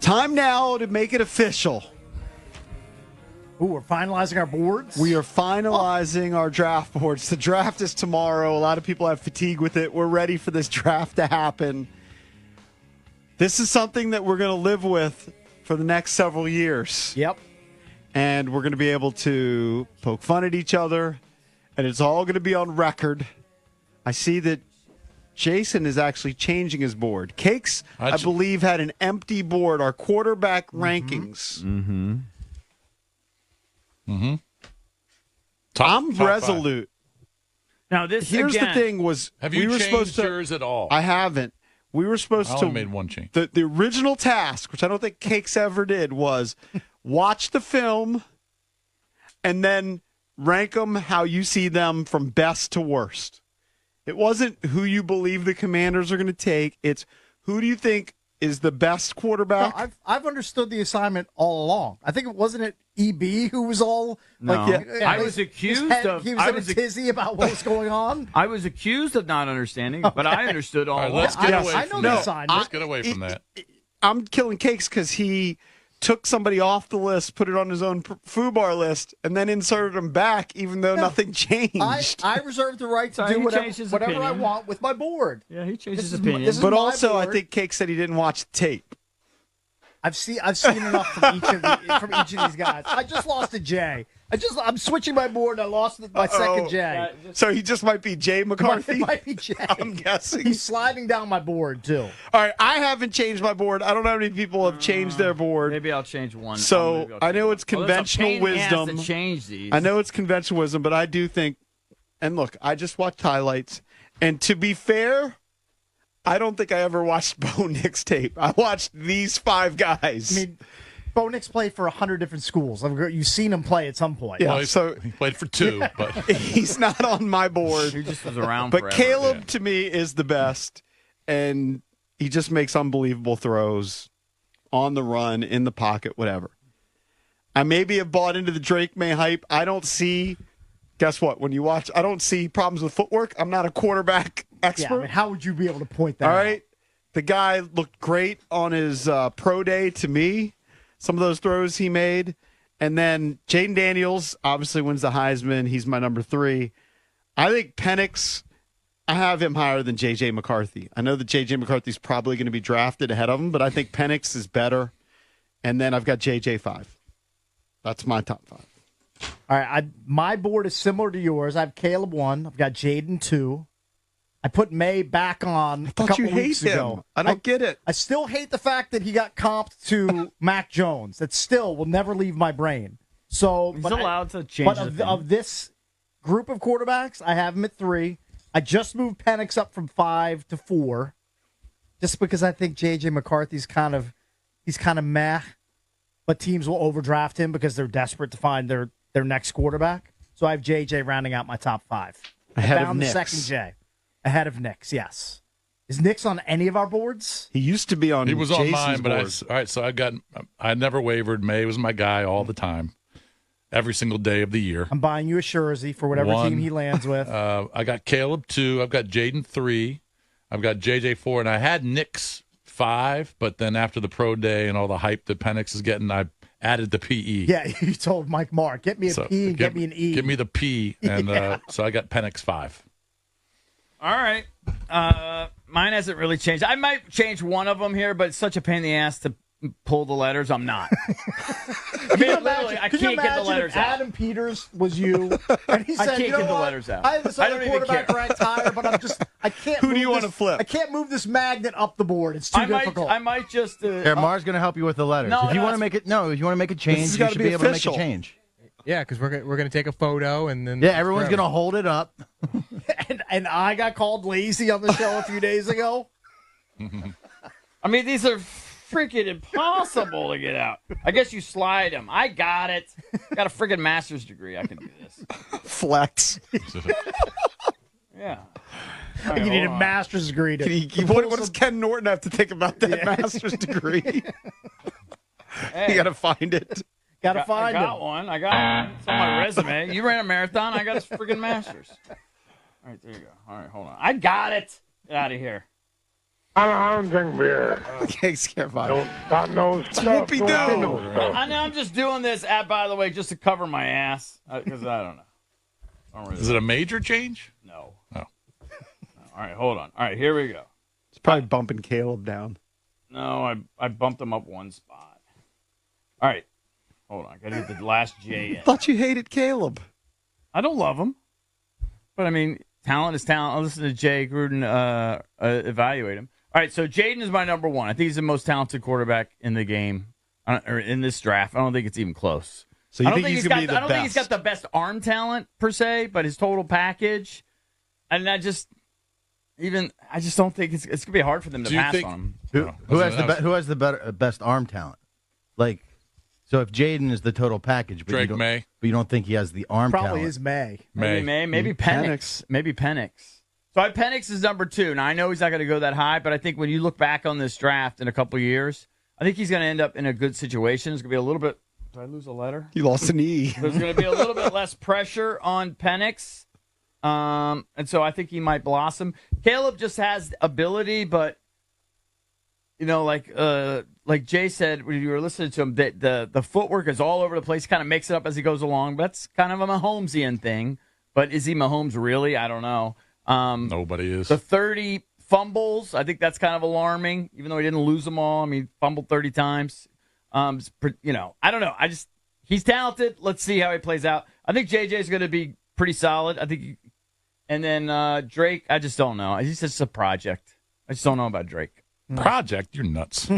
Time now to make it official. Ooh, we're finalizing our boards? We are finalizing our draft boards. The draft is tomorrow. A lot of people have fatigue with it. We're ready for this draft to happen. This is something that we're going to live with for the next several years. Yep. And we're going to be able to poke fun at each other, and it's all going to be on record. I see that Jason is actually changing his board. Cakes, I believe, had an empty board, our quarterback rankings. I'm resolute. Now, this Here's again, the thing was, have you changed yours at all? I haven't. We were supposed I to. only made one change. The original task, which I don't think Cakes ever did, was watch the film and then rank them how you see them from best to worst. It wasn't who you believe the Commanders are going to take. It's who do you think is the best quarterback? No, I've understood the assignment all along. I think it wasn't EB who was all I was accused of. He was in a tizzy about what was going on. I was accused of not understanding, but I understood all. All right, let's get away I from know the that. assignment. Let's get away from that. I'm killing Cakes because he took somebody off the list, put it on his own FUBAR list, and then inserted him back, even though nothing changed. I reserve the right to He do changed whatever his I opinion. want with my board. Yeah, he changed his This opinion. is But my also, I board. think Cakes said he didn't watch the tape. I've seen enough from each of these guys. I just lost to Jay. I'm switching my board. I lost my second Jay. So he just might be Jay McCarthy? It might be Jay. I'm guessing. He's sliding down my board too. All right, I haven't changed my board. I don't know how many people have changed their board. Maybe I'll change one. So Maybe I'll I know change it's one. Well, there's a conventional pain in the ass wisdom. to change these. I know it's conventional wisdom, but I do think, and look, I just watched highlights. And to be fair, I don't think I ever watched Bo Nix tape. I watched these five guys. I mean, Bo Nix played for 100 different schools. You've seen him play at some point. Yeah, Well, so he played for two, but he's not on my board. He just was around But forever. Caleb, to me, is the best, and he just makes unbelievable throws on the run, in the pocket, whatever. I maybe have bought into the Drake May hype. I don't see, guess what, when you watch, I don't see problems with footwork. I'm not a quarterback expert. Yeah, I mean, how would you be able to point that All out? right? The guy looked great on his pro day to me, some of those throws he made. And then Jaden Daniels obviously wins the Heisman. He's my number 3. I think Penix, I have him higher than J.J. McCarthy. I know that J.J. McCarthy's probably going to be drafted ahead of him, but I think Penix is better. And then I've got J.J. 5. That's my top 5. All right, my board is similar to yours. I have Caleb 1. I've got Jaden 2. I put May back on a couple weeks ago. I don't get it. I still hate the fact that he got comped to Mac Jones. That still will never leave my brain. So, He's allowed to change But his opinion. of this group of quarterbacks, I have him at 3. I just moved Penix up from 5 to 4, just because I think J.J. McCarthy's kind of meh, but teams will overdraft him because they're desperate to find their next quarterback. So I have J.J. rounding out my top 5. Ahead I of found the Nix. second J. Ahead of Nix, yes. Is Nix on any of our boards? He used to be on he was Jason's on mine. But board. all right, so I never wavered. May was my guy all the time, every single day of the year. I'm buying you a jersey for whatever 1. team he lands with. I got Caleb 2. I've got Jaden 3. I've got JJ 4, and I had Nix 5. But then after the pro day and all the hype that Penix is getting, I added the PE. Yeah, you told Mike Mark, get me a P and get me an E. Give me the P, and so I got Penix 5. All right. Mine hasn't really changed. I might change one of them here, but it's such a pain in the ass to pull the letters. I'm not. I mean, literally, I Can you can't get the imagine letters if out. Adam Peters was you, and he I said, can't "You know get the what? letters out. I have this I other don't even quarterback care. ranked higher, but I can't. Who do move you wanna this- flip? I can't move this magnet up the board. It's too difficult. I might just. Here, Mar's going to help you with the letters. No, if you no, want to make it, if you want to make a change, has you gotta should be be able to official. make a change. Yeah, because we're going to take a photo and then. Yeah, everyone's going to hold it up. and I got called lazy on the show a few days ago. I mean, these are freaking impossible to get out. I guess you slide them. I got it. Got a freaking master's degree. I can do this. Flex. Yeah. You need a master's degree to. What does Ken Norton have to think about that master's degree? Hey, You got to find it. Gotta I find got him. one. I got one. It's on my resume. You ran a marathon. I got a freaking master's. All right, there you go. All right, hold on. I got it. Get out of here. I don't drink beer. Cakes can't buy. Got no stuff. Whoopie-doo. Don't know stuff. I know I'm just doing this, by the way, just to cover my ass. Because I don't know. I don't really Is it a major change? No. Oh. All right, hold on. All right, here we go. It's probably bumping Caleb down. No, I bumped him up one spot. All right. Hold on. I got to get the last J in. I thought you hated Caleb. I don't love him. But, I mean, talent is talent. I'll listen to Jay Gruden evaluate him. All right, so Jaden is my number one. I think he's the most talented quarterback in the game, or in this draft. I don't think it's even close. So you think he's going to be the best? I don't think he's got the best arm talent, per se, but his total package. And I just don't think it's going to be hard for them to pass on him. Who has the best arm talent? Like, so if Jaden is the total package, but Drake May. But you don't think he has the arm talent. Probably is May. Maybe Penix. Maybe Penix. So I Penix is number 2. Now, I know he's not going to go that high, but I think when you look back on this draft in a couple of years, I think he's going to end up in a good situation. It's going to be a little bit – did I lose a letter? You lost an E. There's going to be a little bit less pressure on Penix, and so I think he might blossom. Caleb just has ability, but, you know, like Jay said when you were listening to him, that the footwork is all over the place. He kind of makes it up as he goes along. That's kind of a Mahomesian thing, but is he Mahomes really? I don't know. Nobody is. The 30 fumbles, I think that's kind of alarming, even though he didn't lose them all. I mean, fumbled 30 times. You know, I don't know. He's talented. Let's see how he plays out. I think JJ is going to be pretty solid. I think, and then Drake, I just don't know. He's just a project. I just don't know about Drake. Project? You're nuts.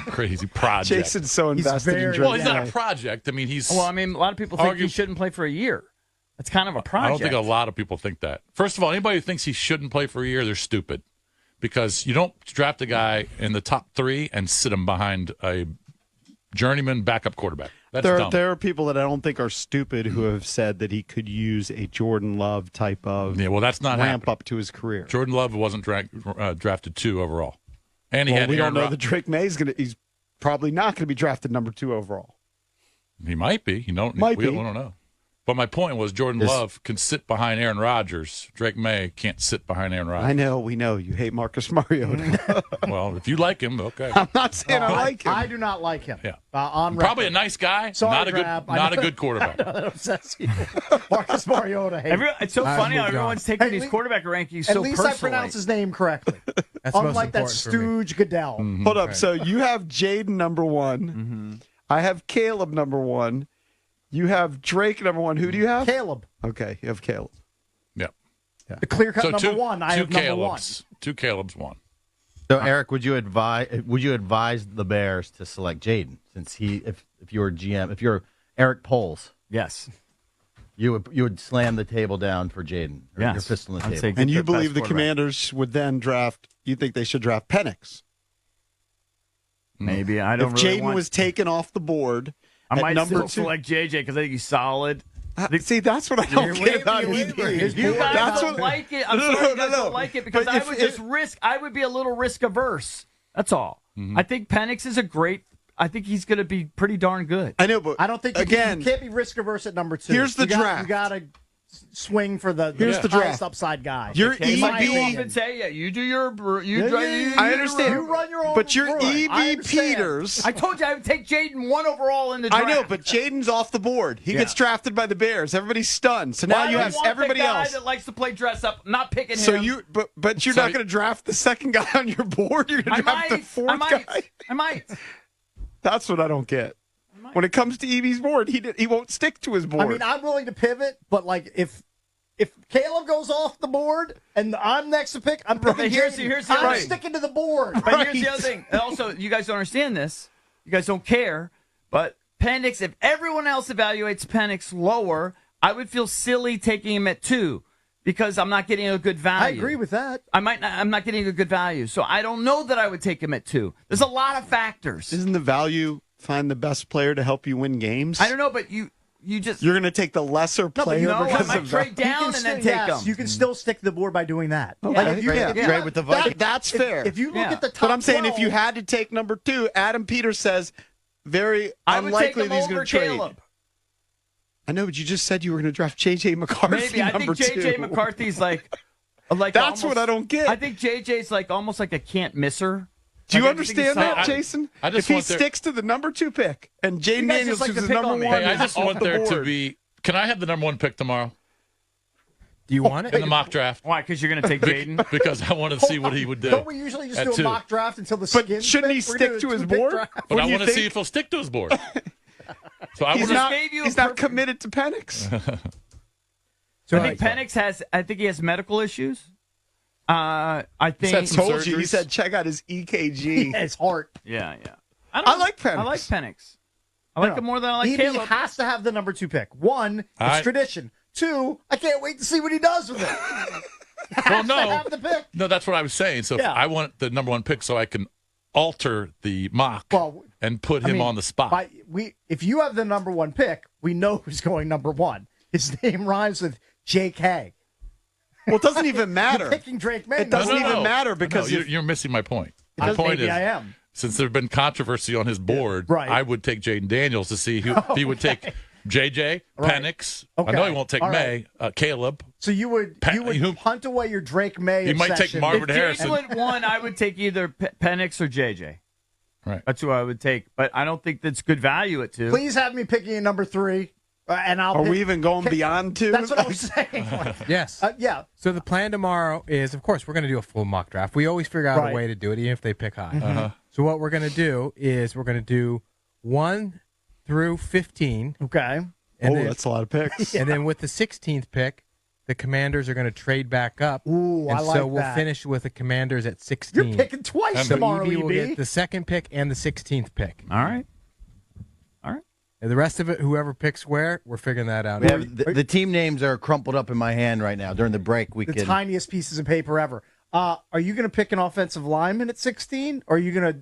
Crazy project. Jason's so invested in Drake. Well, he's not a project. I mean, he's. Well, I mean, a lot of people think he shouldn't play for a year. That's kind of a project. I don't think a lot of people think that. First of all, anybody who thinks he shouldn't play for a year, they're stupid. Because you don't draft a guy in the top 3 and sit him behind a journeyman backup quarterback. That's dumb. There are people that I don't think are stupid who have said that he could use a Jordan Love type of that's not ramp happening. up to his career. Jordan Love wasn't drafted 2 overall. And he had we Aaron don't know that Drake May's he's probably not going to be drafted number 2 overall. He might be. We don't know. But my point was Jordan Love can sit behind Aaron Rodgers. Drake May can't sit behind Aaron Rodgers. I know. We know. You hate Marcus Mariota. Well, if you like him, okay. I'm not saying I like him. I do not like him. Yeah. On Probably record. a nice guy. Sorry, not a good, Grab. not a good quarterback. That upsets you. Marcus Mariota. Hey. It's so funny how everyone's taking these quarterback rankings so personally. At least I pronounce his name correctly. That's the most Unlike that important for me. stooge Goodell. Mm-hmm. Hold up. So you have Jaden number 1. Mm-hmm. I have Caleb number 1. You have Drake number 1. Who do you have? Caleb. Okay, you have Caleb. Yep. The clear-cut So number 1. I have number 1. 2 Caleb's 1. So Eric, would you advise the Bears to select Jaden since if you're GM, if you're Eric Poles, Yes. you would slam the table down for Jaden, or Yes. your fist on the I'd table. say get And you the best believe the quarterback. Commanders would then draft, you think they should draft Penix? Maybe. I don't If really Jaden want... was taken off the board I at might number still 2. select JJ because I think he's solid. See, that's what I don't get about You ED. guys That's don't what- like it. I'm No, sorry you no, guys no. don't like it because But I would just risk. I would be a little risk averse. That's all. I think Penix is I think he's going to be pretty darn good. I know, but I don't think you can't be risk averse at number 2. Here's the draft. You got to swing for the Here's the highest draft. upside guy. Your Okay, you might go EB, off and say, yeah, you do your. I understand. You run your own but your ruin. I EB understand. Peters. I told you I would take Jaden 1 overall in the draft. I know, but Jaden's off the board. He gets drafted by the Bears. Everybody's stunned. So now I you don't have want everybody the guy else. that likes to play dress up. I'm not picking So him. but you're So not going to draft the second guy on your board. You're going I to draft the might. fourth guy. I might. That's what I don't get. When it comes to EB's board, he won't stick to his board. I mean, I'm willing to pivot, but like if Caleb goes off the board and I'm next to pick, I'm picking here's Jaden. the I'm right. sticking to the board. But here's the other thing. And also, you guys don't understand this. You guys don't care. But Penix, if everyone else evaluates Penix lower, I would feel silly taking him at 2 because I'm not getting a good value. I agree with that. I'm not getting a good value. So I don't know that I would take him at 2. There's a lot of factors. Isn't the value find the best player to help you win games? I don't know, but you're going to take the lesser player I because might of trade down and then take him. You can still stick to the board by doing that. Okay. Like if you, Yeah. if you Trade with the Vikings. That's fair. If you look Yeah. at the top But I'm saying if 12, you had to take number 2, Adam Peters says very I would take unlikely him that he's over going to trade. Caleb. I know, but you just said you were going to draft J.J. McCarthy Maybe. I number think J.J. 2. McCarthy's like Like That's what I don't get. I think JJ's like almost like a can't misser. Do you Like, everything understand is that, solid. Jason? I just if he want there- sticks to the number 2 pick and Jaden guys Daniels just like is to the pick number on me. 1, Hey, I is just off want the there to board. be. Can I have the number 1 pick tomorrow Do you want in it? the mock draft? Why? Because you're going to take Jaden. Because I want to see what he would do. Don't we usually just at do a 2. mock draft until the But skins shouldn't he pick? We're gonna stick do to a his 2-pick board? draft. But What I do you want to see think? if he'll stick to his board. So I He's want not, gave you a he's not perfect- committed to Penix. So I think I think he has medical issues. I He think. said, told you. He surgeries. said, check out his EKG. Yeah, his heart. Yeah. I like Penix. I like Penix. I like him more than I like he Caleb. has to have the number 2 pick. 1, it's tradition. 2, I can't wait to see what he does with it. Well, no, have the pick. no, that's what I was saying. So Yeah. I want the number 1 pick so I can alter the mock Well, and put I him mean, on the spot. if you have the number 1 pick, we know who's going number 1. His name rhymes with Jake Hay. Well, it doesn't even matter. You're picking Drake May. It doesn't even matter because you're, if- you're missing my point. The point maybe is, I am. since there's been controversy on his board, right. I would take Jaden Daniels to see who if he would take JJ, Right. Penix. Okay. I know he won't take All May, Caleb. So you would punt away your Drake May. He might take obsession. Marvin If Harrison. Jaden went 1, I would take either Penix or JJ. Right. That's who I would take. But I don't think that's good value at 2. Please have me picking a number 3, and I'll. Are pick, we even going beyond 2? That's what I was saying. Yes. Yeah. So the plan tomorrow is, of course, we're going to do a full mock draft. We always figure out Right. a way to do it, even if they pick high. Uh-huh. So what we're going to do is we're going to do 1 through 15. Okay. And Oh, then, that's a lot of picks. and then with the 16th pick, the Commanders are going to trade back up. Ooh, and I like so we'll that. finish with the Commanders at 16. You're picking twice so tomorrow, EB will EB. get the 2nd pick and the 16th pick. All right. And the rest of it, whoever picks where, we're figuring that out. We have, the team names are crumpled up in my hand right now. During the break, we The can. tiniest pieces of paper ever. Are you going to pick an offensive lineman at 16? Or are you going to?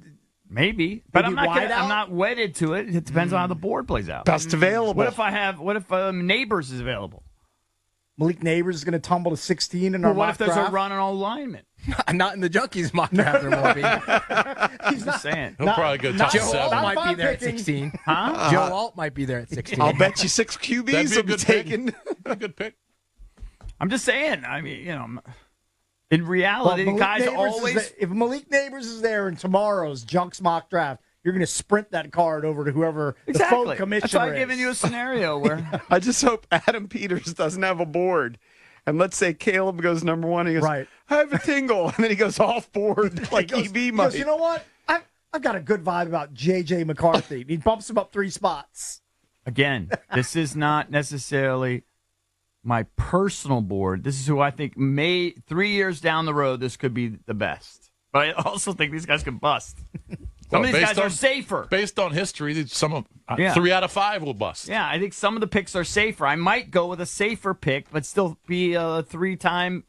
Maybe. But Maybe I'm not wide out? I'm not wedded to it. It depends on how the board plays out. Best available. What if Neighbors is available? Malik Neighbors is going to tumble to 16 in Or our what mock if there's draft? a run on all linemen? Not in the Junkies mock draft, there won't be. He's Just saying. He'll probably go top Joe 7. Alt not might be five there picking. at 16. Huh? Joe Alt might be there at 16. I'll bet you 6 That'd QBs be a will be good pick. taken. A good pick. I'm just saying. I mean, in reality, Malik guys Neighbors is always. there- if Malik Neighbors is there in tomorrow's Junks mock draft, you're going to sprint that card over to whoever the phone Exactly. commissioner That's why I'm is. giving you a scenario where. I just hope Adam Peters doesn't have a board. And let's say Caleb goes number 1. He goes, Right. I have a tingle. And then he goes off board like He EB goes, might. you know what? I've got a good vibe about J.J. McCarthy. He bumps him up 3 spots. Again, this is not necessarily my personal board. This is who I think 3 years down the road, this could be the best. But I also think these guys could bust. Some of these guys are safer. Based on history, some of Yeah. 3 out of 5 will bust. Yeah, I think some of the picks are safer. I might go with a safer pick, but still be a 3-time,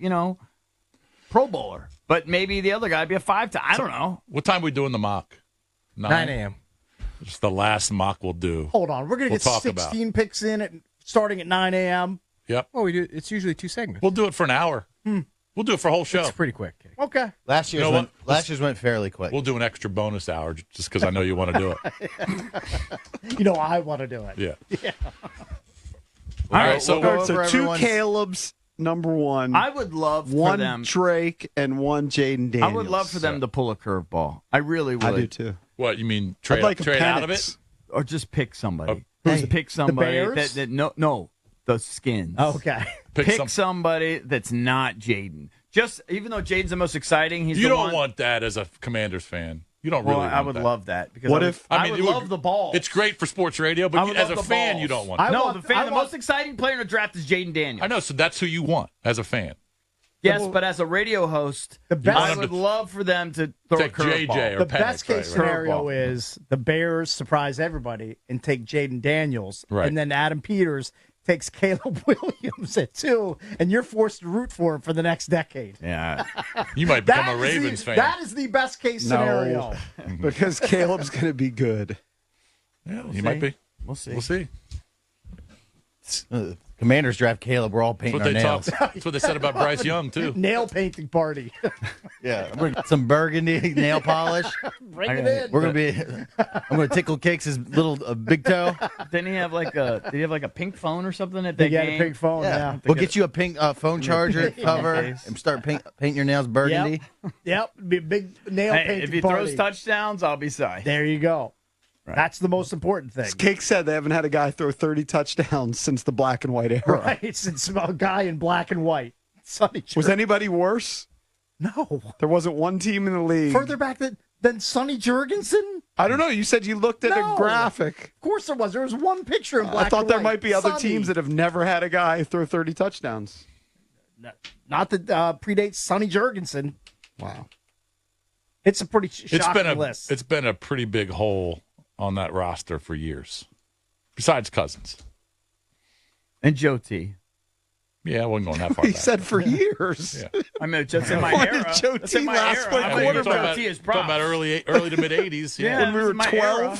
Pro Bowler. But maybe the other guy be a 5-time. I don't know. What time are we doing the mock? 9 a.m. It's the last mock we'll do. Hold on. We're going to We'll get talk 16 picks in starting at 9 a.m. Yep. Well, we do. It's usually 2 segments. We'll do it for an hour. We'll do it for a whole show. It's pretty quick. Okay. Last year's You know went, went fairly quick. We'll do an extra bonus hour just because I know you want to do it. You know I want to do it. Yeah. All right, so we'll go So over 2 everyone's- Caleb's number 1. I would love for 1 them. Drake and 1 Jaden Daniels. I would love for them to pull a curveball. I really would. I do too. what you mean? I'd Trade, like a trade out of Penix. it? Or just pick somebody. Hey, Just pick somebody Bears? that no, the Skins. Okay. Pick somebody that's not Jaden. Just even though Jaden's the most exciting, he's You the don't one. want that as a Commanders fan. You don't Well, really. I want would that. love that because What I would, if- I mean, would it would- love the ball. It's great for sports radio, I but would as love a the fan, balls. you don't want. I That. no, want- the fan. I The want- most exciting player in the draft is Jaden Daniels. I know, so that's who you want as a fan. Yes, but as a radio host, The best- I would love for them to throw Take a curveball. JJ or The Penix, best case right. scenario Curveball. is the Bears surprise everybody and take Jaden Daniels, Right. and then Adam Peters takes Caleb Williams at 2, and you're forced to root for him for the next decade. Yeah, You might become That a is Ravens fan. That is the best case scenario. No, because Caleb's going to be good. Yeah, he might be. we'll see. We'll see. Commanders draft Caleb. We're all painting our nails. That's what they said about Bryce Young too. Nail painting party. Yeah, we're gonna get some burgundy nail polish. Bring it in. We're gonna be. I'm gonna tickle Cakes' little big toe. Didn't he have like a? Did he have like a pink phone or something at that They got game? a pink phone. Yeah. We'll get you a pink phone charger cover and start painting your nails burgundy. Yep. It'd be a big nail Hey, painting if he party. throws touchdowns, I'll be sorry. There you go. That's the most important thing. Cake said they haven't had a guy throw 30 touchdowns since the black and white era. Right. Since a guy in black and white. Sonny Was Jurgensen. anybody worse? No. There wasn't one team in the league. Further back than Sonny Jurgensen? I don't know. You said you looked at No. a graphic. Of course there was. There was one picture in black I thought and there white. might be other Sonny. teams that have never had a guy throw 30 touchdowns. Not that predates Sonny Jurgensen. Wow. It's a pretty shocking list. It's been a pretty big hole on that roster for years. Besides Cousins. And Joe T. Yeah, I wasn't going that far He back. said for years. Yeah. I mean, just in my When era. did Joe That's in T my last era. play I mean, quarterback? Joe T is Talking about props. early to mid 80s. Yeah, When we this were is my 12? era.